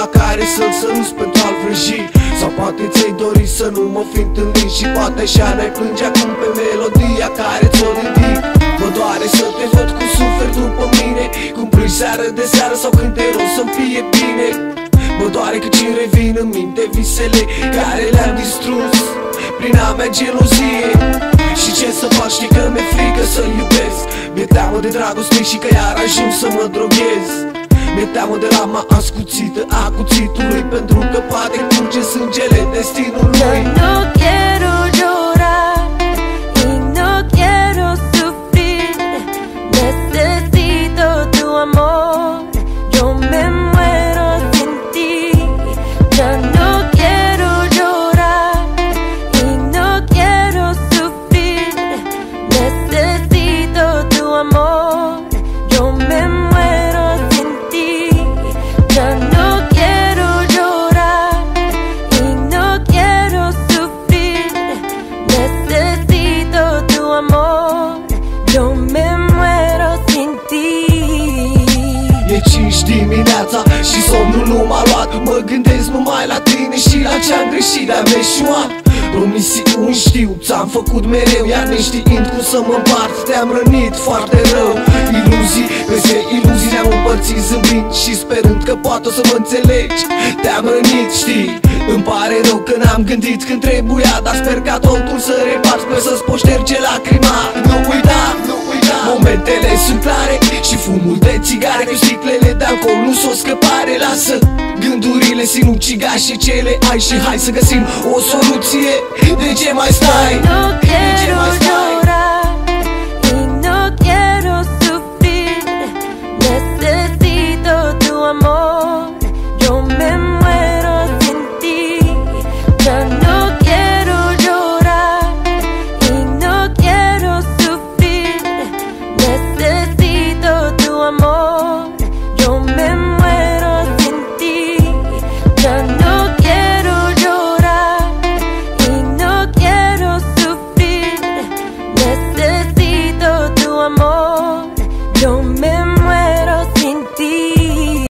la care să-l săruți pentru a-l vrăji. Sau poate ți-ai dori să nu mă fi întâlnit și poate așa n-ai plânge acum pe melodia care ți-o ridic. Mă doare să te văd cum suferi după mine, cum plângi seară de seară sau când te rog să-mi fie bine. Mă doare că ți-mi revin în minte visele care le-am distrus prin a mea gelozie. Și ce să fac, știi că mi-e frică să-l iubesc. Mi-e teamă de dragoste și că iar ajung să mă droghez. Mi-e teamă de lama ascuțită a cuțitului, pentru că poate curge sângele destinului. No quiero llorar y no quiero sufrir. Necesito tu amor, yo me muero sin ti. Ya no quiero llorar y no quiero sufrir. Necesito tu amor, yo me muero sin ti. Ya no quiero llorar y no quiero sufrir. Necesito tu amor, yo me muero sin ti. E 5 dimineața și somnul nu m-a luat. Mă gândesc numai la tine și la ce-am greșit, am eșuat. Promisiuni știu, ți-am făcut mereu, iar neștiind cum să mă împart, te-am rănit foarte rău. Iluzii peste iluzii ne-am împărțit zâmbind și sperând că poate o să mă înțelegi. Te-am rănit, știi, îmi pare rău că n-am gândit când trebuia, dar sper ca totul să repar, sper să-ți poți șterge lacrima. Nu uita, nu uita, momentele sunt clare și fumul de țigare cu sticlele de alcool nu s-o scăpare. Lasă gândurile sinucigașe ce le ai și hai să găsim o soluție. De ce mai stai? No quiero llorar.